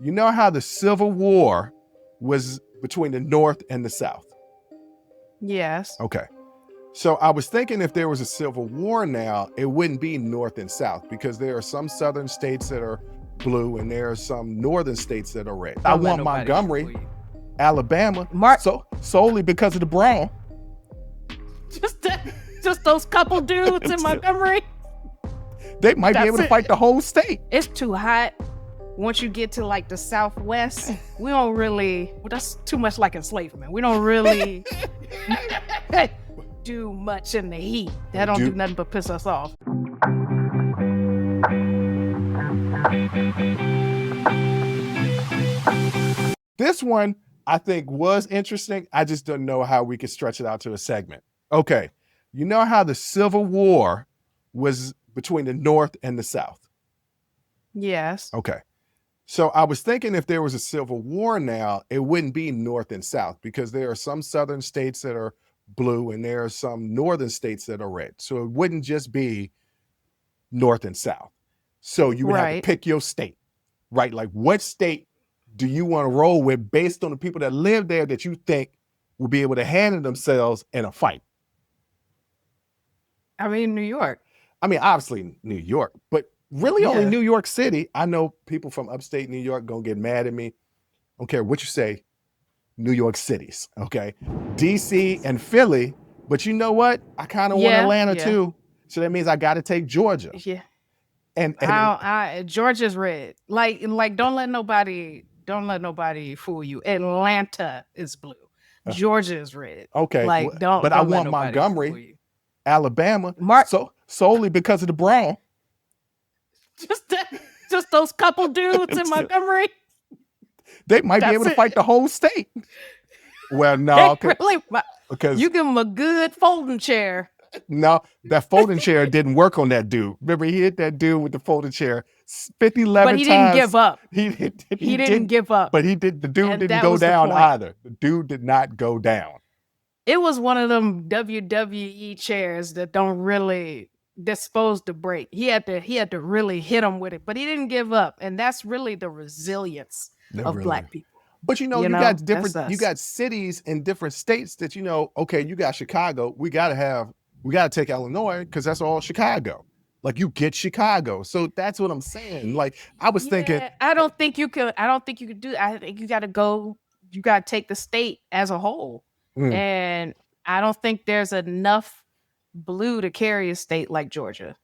You know how the Civil War was between the North and the South? Yes. Okay. So I was thinking if there was a Civil War now, it wouldn't be North and South because there are some southern states that are blue and there are some northern states that are red. I Don't let want nobody Montgomery, fool you. Alabama, Mark- solely because of the brawl. Just those couple dudes in Montgomery. They might be That's able to it. fight the whole state. It's too hot. Once you get to like the Southwest, we don't really. Well, that's too much like enslavement. We don't really do much in the heat. That don't do nothing but piss us off. This one I think was interesting. I just don't know how we could stretch it out to a segment. Okay. You know how the Civil War was between the North and the South? Yes. Okay. So I was thinking if there was a Civil War now, it wouldn't be North and South because there are some southern states that are blue and there are some northern states that are red. So it wouldn't just be North and South. So you would have to pick your state, right? Like what state do you want to roll with based on the people that live there that you think will be able to handle themselves in a fight? I mean, New York. I mean, obviously New York, but really only New York City. I know people from upstate New York gonna get mad at me. I don't care what you say, New York cities, okay? DC and Philly, but you know what? I kind of want Atlanta too. So that means I gotta take Georgia. Yeah. And Georgia's red. Like don't let nobody fool you. Atlanta is blue. Georgia is red. Okay. Like but I want Montgomery, Alabama, solely because of the brawl. Just those couple dudes in Montgomery. They might be able to fight the whole state. Well, no, because you give them a good folding chair. No, that folding chair didn't work on that dude. Remember, he hit that dude with the folding chair 50, 11 times. But he didn't give up. He didn't give up. But the dude didn't go down either. The dude did not go down. It was one of them WWE chairs that they're supposed to break. He had to really hit him with it, but he didn't give up. And that's really the resilience of Black people. But you got you got cities in different states that, okay, you got Chicago. We got to take Illinois because that's all Chicago. Like you get Chicago. So that's what I'm saying. Like I was thinking. I don't think you could do. I think you got to take the state as a whole. And I don't think there's enough blue to carry a state like Georgia.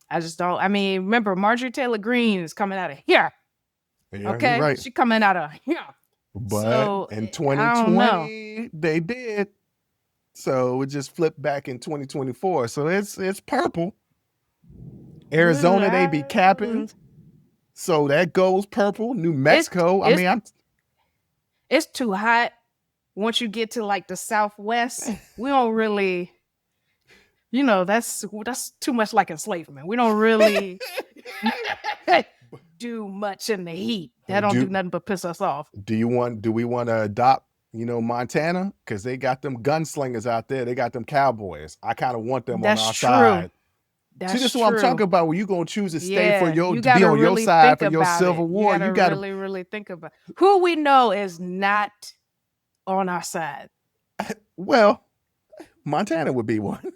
I just don't. I mean, remember Marjorie Taylor Greene is coming out of here. Yeah, okay. Right. She's coming out of here. But in 2020, they did. So it just flipped back in 2024. So it's purple. Arizona, they be capping. So that goes purple. New Mexico. It's too hot. Once you get to like the Southwest, we don't really, that's too much like enslavement. We don't really do much in the heat. That don't do nothing but piss us off. Do we want to adopt, Montana? Because they got them gunslingers out there. They got them cowboys. I kind of want them on our side. That's See, this is what I'm talking about. When you gonna choose a state to be on really your side for your Civil War, you gotta really think about who we know is not on our side. Well, Montana would be one.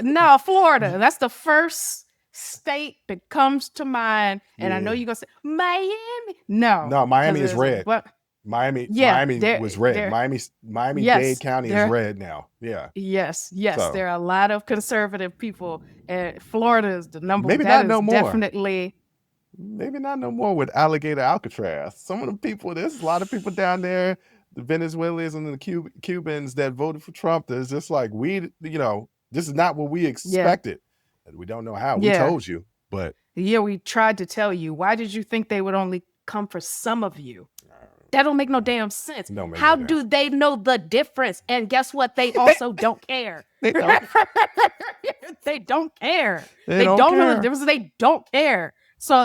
No, Florida. That's the first state that comes to mind. And I know you're gonna say Miami. No, Miami is red. Miami was red. Miami-Dade County is red now. Yeah. Yes. So. There are a lot of conservative people, and Florida is the number. Maybe that not no more. Definitely. Maybe not no more with alligator Alcatraz. Some of the people, there's a lot of people down there, the Venezuelans and the Cubans that voted for Trump. There's just like this is not what we expected. And we don't know how. We told you, but we tried to tell you. Why did you think they would only come for some of you? That don't make no damn sense. How do they know the difference? And guess what? They also don't care. They don't. They don't care. They don't know the difference. They don't care. So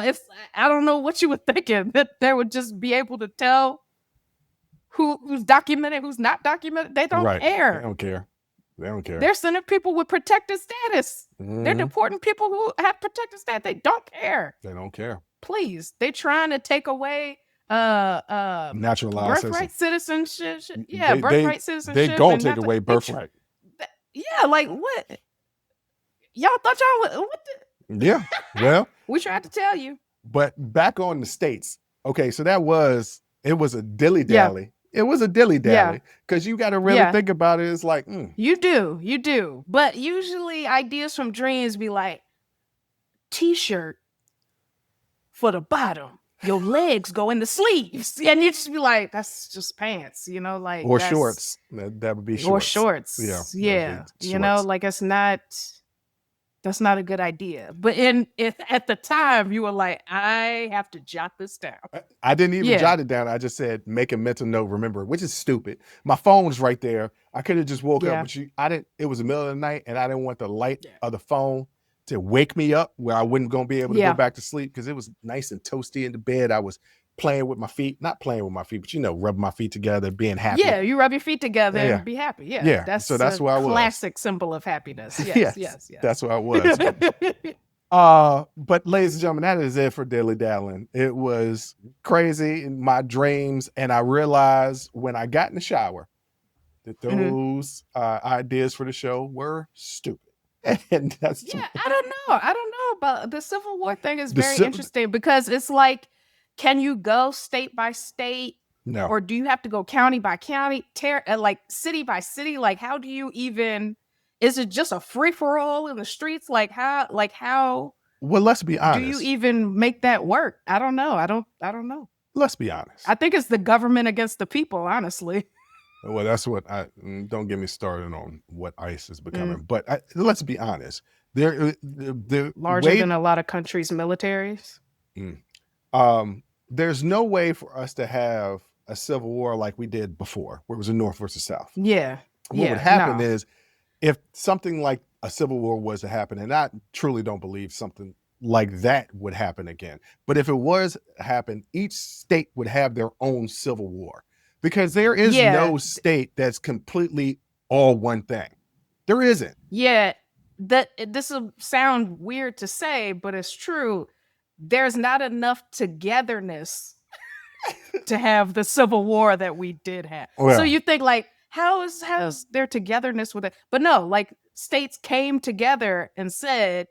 I don't know what you were thinking, that they would just be able to tell who's documented, who's not documented. They don't care. They don't care. They're sending people with protected status. They're deporting people who have protected status. They don't care. They don't care. Please. They're trying to take away Naturalized birthright citizenship. They Birthright citizenship. they gonna take away birthright. Yeah, like what? Y'all thought y'all what the? Yeah, well, We tried to tell you. but back on the states. Okay, so it was a dilly dally. It was a dilly dally because you got to really think about it. It's like you do. But usually ideas from dreams be like t-shirt for the bottom. Your legs go in the sleeves, and you just be like, "That's just pants," like or shorts. That would be shorts. Or shorts. Yeah. Like that's not a good idea. But at the time, you were like, "I have to jot this down." I didn't even jot it down. I just said, "Make a mental note." Remember, which is stupid. My phone was right there. I could have just woke up, but I didn't. It was the middle of the night, and I didn't want the light of the phone to wake me up where I wasn't going to be able to go back to sleep because it was nice and toasty in the bed. I was playing with my feet, not playing with my feet, but rubbing my feet together, being happy. Yeah, you rub your feet together and be happy. Yeah. That's where I was. Classic symbol of happiness. Yes. That's where I was. But ladies and gentlemen, that is it for Dilly Dallying. It was crazy in my dreams, and I realized when I got in the shower that those ideas for the show were stupid. And that's I don't know about the Civil War thing. Is very interesting because it's like, can you go state by state? No. Or do you have to go county by county, like city by city? Like, how do you even? Is it just a free for all in the streets? Like how? Well, let's be honest. Do you even make that work? I don't know. I don't know. Let's be honest. I think it's the government against the people, honestly. Well, that's what don't get me started on what ICE is becoming. But let's be honest. They're larger than a lot of countries' militaries. There's no way for us to have a civil war like we did before, where it was a North versus South. Yeah. What would happen is if something like a civil war was to happen, and I truly don't believe something like that would happen again. But if it was to happen, each state would have their own civil war. Because there is no state that's completely all one thing. There isn't. Yeah, this will sound weird to say, but it's true. There's not enough togetherness to have the Civil War that we did have. So you think like, how's their togetherness with it? But no, like states came together and said,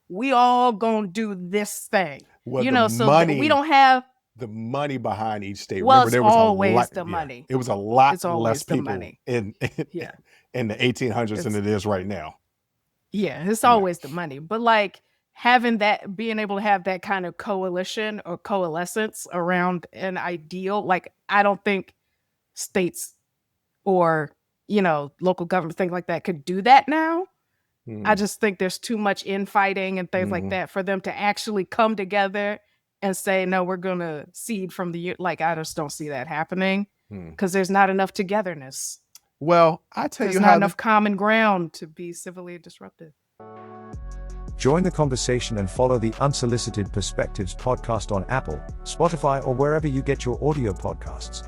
we all gonna do this thing. Well, so we don't have the money behind each state. Well, remember, there was always always the money. It was a lot less the people money. in the 1800s than it is right now. Yeah, it's always the money. But like being able to have that kind of coalition or coalescence around an ideal, like I don't think states or local government, things like that could do that now. I just think there's too much infighting and things like that for them to actually come together and say, no, we're going to cede from I just don't see that happening because there's not enough togetherness. Well, I tell there's you not enough common ground to be civilly disruptive. Join the conversation and follow the Unsolicited Perspectives podcast on Apple, Spotify, or wherever you get your audio podcasts.